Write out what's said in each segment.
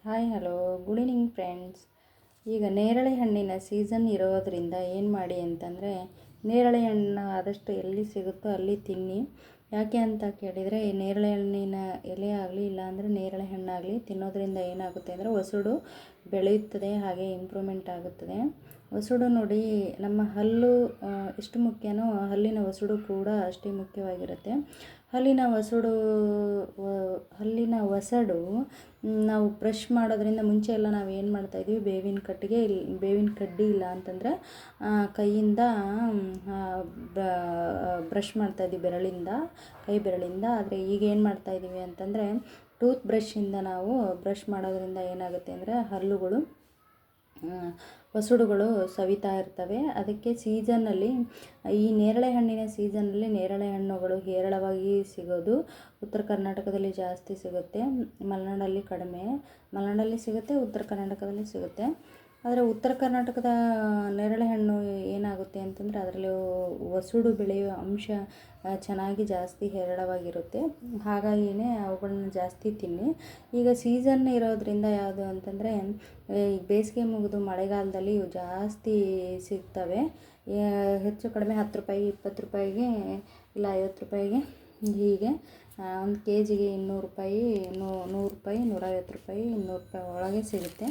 Hi hello good evening friends. ಈಗ ನೇರಳೆ ಹಣ್ಣಿನ ಸೀಸನ್ ಇರೋದರಿಂದ ಏನು ಮಾಡಿ ಅಂತಂದರೆ, ನೇರಳೆ ಹಣ್ಣು ಆದಷ್ಟು ಎಲ್ಲಿ ಸಿಗುತ್ತೋ ಅಲ್ಲಿ ತಿನ್ನಿ. ಯಾಕೆ ಅಂತ ಕೇಳಿದರೆ, ಈ ನೇರಳೆ ಹಣ್ಣಿನ ಎಲೆ ಆಗಲಿ ಇಲ್ಲಾಂದರೆ ನೇರಳೆ ಹಣ್ಣಾಗಲಿ ತಿನ್ನೋದ್ರಿಂದ ಏನಾಗುತ್ತೆ ಅಂದರೆ ವಸುಡು ಬೆಳೆಯುತ್ತದೆ, ಹಾಗೆ ಇಂಪ್ರೂವ್ಮೆಂಟ್ ಆಗುತ್ತದೆ. ವಸುಡು ನೋಡಿ, ನಮ್ಮ ಹಲ್ಲು ಎಷ್ಟು ಮುಖ್ಯನೋ ಹಲ್ಲಿನ ವಸುಡು ಕೂಡ ಅಷ್ಟೇ ಮುಖ್ಯವಾಗಿರುತ್ತೆ. ಹಲ್ಲಿನ ವಸಡು ನಾವು ಬ್ರಷ್ ಮಾಡೋದ್ರಿಂದ ಮುಂಚೆ ಎಲ್ಲ ನಾವು ಏನು ಮಾಡ್ತಾಯಿದ್ವಿ, ಬೇವಿನ ಕಡ್ಡಿ ಇಲ್ಲ ಅಂತಂದರೆ ಕೈಯಿಂದ ಬ್ರಷ್ ಮಾಡ್ತಾಯಿದ್ವಿ, ಕೈ ಬೆರಳಿಂದ. ಆದರೆ ಈಗ ಏನು ಮಾಡ್ತಾಯಿದ್ದೀವಿ ಅಂತಂದರೆ, ಟೂತ್ ಬ್ರಷಿಂದ ನಾವು ಬ್ರಷ್ ಮಾಡೋದ್ರಿಂದ ಏನಾಗುತ್ತೆ ಅಂದರೆ ಹಲ್ಲುಗಳು ವಸುಡುಗಳು ಸವಿತಾ ಇರ್ತವೆ. ಅದಕ್ಕೆ ಸೀಸನ್ನಲ್ಲಿ, ಈ ನೇರಳೆ ಹಣ್ಣಿನ ಸೀಸನ್ನಲ್ಲಿ ನೇರಳೆ ಹಣ್ಣುಗಳು ಹೇರಳವಾಗಿ ಸಿಗೋದು. ಉತ್ತರ ಕರ್ನಾಟಕದಲ್ಲಿ ಜಾಸ್ತಿ ಸಿಗುತ್ತೆ, ಮಲೆನಾಡಲ್ಲಿ ಕಡಿಮೆ. ಮಲೆನಾಡಲ್ಲಿ ಸಿಗುತ್ತೆ, ಉತ್ತರ ಕರ್ನಾಟಕದಲ್ಲಿ ಸಿಗುತ್ತೆ. ಆದರೆ ಉತ್ತರ ಕರ್ನಾಟಕದ ನೇರಳೆ ಹಣ್ಣು ಏನಾಗುತ್ತೆ ಅಂತಂದರೆ, ಅದರಲ್ಲಿ ವಸುಡು ಬೆಳೆಯುವ ಅಂಶ ಚೆನ್ನಾಗಿ ಜಾಸ್ತಿ ಹೇರಳವಾಗಿರುತ್ತೆ. ಹಾಗಾಗಿಯೇ ಅವುಗಳನ್ನ ಜಾಸ್ತಿ ತಿನ್ನಿ. ಈಗ ಸೀಸನ್ ಇರೋದರಿಂದ ಯಾವುದು ಅಂತಂದರೆ, ಬೇಸಿಗೆ ಮುಗಿದು ಮಳೆಗಾಲದಲ್ಲಿ ಇವು ಜಾಸ್ತಿ ಸಿಗ್ತವೆ. ಹೆಚ್ಚು ಕಡಿಮೆ 10 ರೂಪಾಯಿ, 20 ರೂಪಾಯಿಗೆ, ಇಲ್ಲ 50 ರೂಪಾಯಿಗೆ, ಹೀಗೆ ಒಂದು ಕೆ ಜಿಗೆ 200 ರೂಪಾಯಿ, 100 ರೂಪಾಯಿ, 150 ರೂಪಾಯಿ, 200 ರೂಪಾಯಿ ಒಳಗೆ ಸಿಗುತ್ತೆ.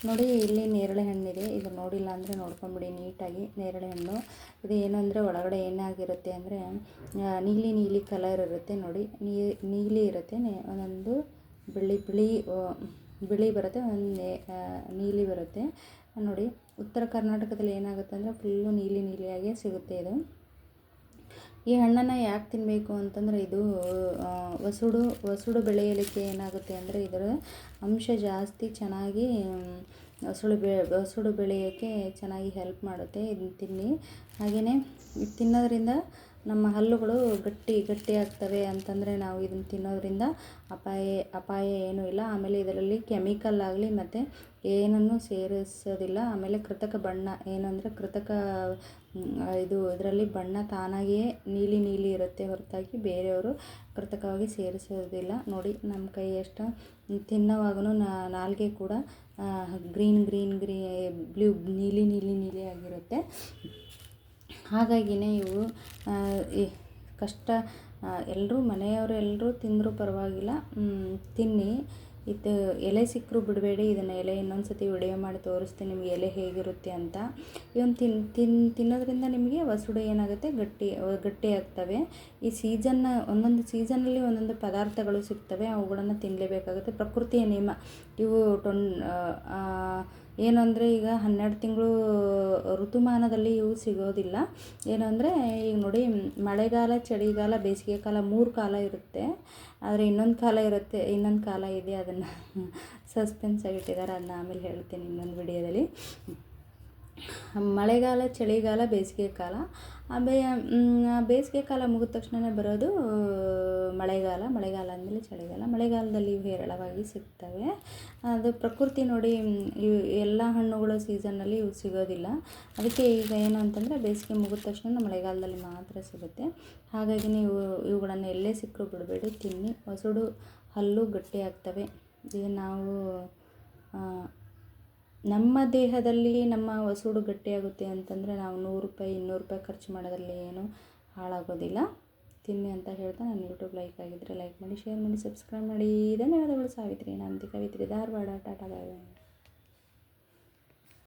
ನೋಡಿ, ಇಲ್ಲಿ ನೇರಳೆ ಹಣ್ಣಿದೆ. ಇದು ನೋಡಿಲ್ಲ ಅಂದರೆ ನೋಡ್ಕೊಂಬಿಡಿ ನೀಟಾಗಿ. ನೇರಳೆ ಹಣ್ಣು ಇದು ಏನಂದರೆ, ಒಳಗಡೆ ಏನಾಗಿರುತ್ತೆ ಅಂದರೆ ನೀಲಿ ಕಲರ್ ಇರುತ್ತೆ. ನೋಡಿ, ನೀಲಿ ಇರುತ್ತೆ, ಒಂದೊಂದು ಬಿಳಿ ಬರುತ್ತೆ, ಒಂದು ನೀಲಿ ಬರುತ್ತೆ. ನೋಡಿ, ಉತ್ತರ ಕರ್ನಾಟಕದಲ್ಲಿ ಏನಾಗುತ್ತೆ ಅಂದರೆ ಫುಲ್ಲು ನೀಲಿಯಾಗೇ ಸಿಗುತ್ತೆ ಇದು. ಈ ಹಣ್ಣನ್ನು ಯಾಕೆ ತಿನ್ನಬೇಕು ಅಂತಂದರೆ, ಇದು ವಸುಡು ಬೆಳೆಯಲಿಕ್ಕೆ ಏನಾಗುತ್ತೆ ಅಂದರೆ ಇದರ ಅಂಶ ಜಾಸ್ತಿ ಚೆನ್ನಾಗಿ ವಸುಡು ಬೆಳೆಯೋಕ್ಕೆ ಚೆನ್ನಾಗಿ ಹೆಲ್ಪ್ ಮಾಡುತ್ತೆ. ಇದನ್ನು ತಿನ್ನಿ. ಹಾಗೆಯೇ ಇದು ತಿನ್ನೋದ್ರಿಂದ ನಮ್ಮ ಹಲ್ಲುಗಳು ಗಟ್ಟಿ ಆಗ್ತವೆ ಅಂತಂದರೆ, ನಾವು ಇದನ್ನು ತಿನ್ನೋದ್ರಿಂದ ಅಪಾಯ ಏನೂ ಇಲ್ಲ. ಆಮೇಲೆ ಇದರಲ್ಲಿ ಕೆಮಿಕಲ್ ಆಗಲಿ ಮತ್ತು ಏನನ್ನೂ ಸೇರಿಸೋದಿಲ್ಲ. ಆಮೇಲೆ ಕೃತಕ ಬಣ್ಣ ಏನಂದರೆ ಇದರಲ್ಲಿ ಬಣ್ಣ ತಾನಾಗಿಯೇ ನೀಲಿ ಇರುತ್ತೆ ಹೊರತಾಗಿ ಬೇರೆಯವರು ಕೃತಕವಾಗಿ ಸೇರಿಸೋದಿಲ್ಲ. ನೋಡಿ, ನಮ್ಮ ಕೈ ಎಷ್ಟು ತಿನ್ನೋವಾಗೂ ನಾಲಿಗೆ ಕೂಡ ಗ್ರೀನ್ ಬ್ಲೂ ನೀಲಿ ಆಗಿರುತ್ತೆ. ಹಾಗಾಗಿಯೇ ಇವು ಎಲ್ಲರೂ ಮನೆಯವರು ಎಲ್ಲರೂ ತಿಂದರೂ ಪರವಾಗಿಲ್ಲ, ತಿನ್ನಿ. ಇದು ಎಲೆ ಸಿಕ್ಕರೂ ಬಿಡಬೇಡಿ. ಇದನ್ನು ಎಲೆ ಇನ್ನೊಂದು ಸತಿ ವಿಡಿಯೋ ಮಾಡಿ ತೋರಿಸ್ತೀನಿ ನಿಮಗೆ ಎಲೆ ಹೇಗಿರುತ್ತೆ ಅಂತ. ಇವನು ತಿನ್ನೋದ್ರಿಂದ ನಿಮಗೆ ವಸುಡು ಏನಾಗುತ್ತೆ, ಗಟ್ಟಿ ಆಗ್ತವೆ. ಈ ಒಂದೊಂದು ಸೀಸನ್ನಲ್ಲಿ ಒಂದೊಂದು ಪದಾರ್ಥಗಳು ಸಿಗ್ತವೆ, ಅವುಗಳನ್ನು ತಿನ್ನಲೇಬೇಕಾಗುತ್ತೆ. ಪ್ರಕೃತಿಯ ನಿಯಮ ಇವು. ಏನು ಅಂದರೆ, ಈಗ 12 ತಿಂಗಳು ಋತುಮಾನದಲ್ಲಿ ಇವು ಸಿಗೋದಿಲ್ಲ. ಏನು ಅಂದರೆ, ಈಗ ನೋಡಿ, ಮಳೆಗಾಲ, ಚಳಿಗಾಲ, ಬೇಸಿಗೆ ಕಾಲ 3 ಕಾಲ ಇರುತ್ತೆ. ಆದರೆ ಇನ್ನೊಂದು ಕಾಲ ಇದೆ, ಅದನ್ನು ಸಸ್ಪೆನ್ಸ್ ಆಗಿಟ್ಟಿದ್ದಾರೆ. ಅದನ್ನ ಆಮೇಲೆ ಹೇಳ್ತೀನಿ ಇನ್ನೊಂದು ವಿಡಿಯೋದಲ್ಲಿ. ಮಳೆಗಾಲ, ಚಳಿಗಾಲ, ಬೇಸಿಗೆ ಕಾಲ. ಬೇಸಿಗೆ ಕಾಲ ಮುಗಿದ ತಕ್ಷಣ ಬರೋದು ಮಳೆಗಾಲ ಅಂದಮೇಲೆ ಚಳಿಗಾಲ. ಮಳೆಗಾಲದಲ್ಲಿ ಇವು ಹೇರಳವಾಗಿ ಸಿಗ್ತವೆ. ಅದು ಪ್ರಕೃತಿ ನೋಡಿ, ಇವು ಎಲ್ಲ ಹಣ್ಣುಗಳು ಸೀಸನ್ನಲ್ಲಿ ಇವು ಸಿಗೋದಿಲ್ಲ. ಅದಕ್ಕೆ ಈಗ ಏನು ಅಂತಂದರೆ, ಬೇಸಿಗೆ ಮುಗಿದ ತಕ್ಷಣ ಮಳೆಗಾಲದಲ್ಲಿ ಮಾತ್ರ ಸಿಗುತ್ತೆ. ಹಾಗಾಗಿ ನೀವು ಇವುಗಳನ್ನು ಎಲ್ಲೇ ಸಿಕ್ಕರೂ ಬಿಡಬೇಡಿ, ತಿನ್ನಿ. ವಸುಡು ಹಲ್ಲು ಗಟ್ಟಿ ಆಗ್ತವೆ. ಈಗ ನಾವು ನಮ್ಮ ದೇಹದಲ್ಲಿ ನಮ್ಮ ವಸುಡು ಗಟ್ಟಿಯಾಗುತ್ತೆ ಅಂತಂದರೆ, ನಾವು 100 ರೂಪಾಯಿ 200 ರೂಪಾಯಿ ಖರ್ಚು ಮಾಡೋದ್ರಲ್ಲಿ ಏನೂ ಹಾಳಾಗೋದಿಲ್ಲ. ತಿನ್ನಿ ಅಂತ ಹೇಳ್ತಾ, ನನ್ನ ಯೂಟ್ಯೂಬ್ ಲೈಕ್ ಆಗಿದ್ದರೆ ಲೈಕ್ ಮಾಡಿ, ಶೇರ್ ಮಾಡಿ, ಸಬ್ಸ್ಕ್ರೈಬ್ ಮಾಡಿ. ಧನ್ಯವಾದಗಳು. ಸಾವಿತ್ರಿ, ನಾನು ಕವಿತ್ರಿ, ಧಾರವಾಡ. ಟಾಟಾ, ಬಾಯ್ ಬಾಯ್.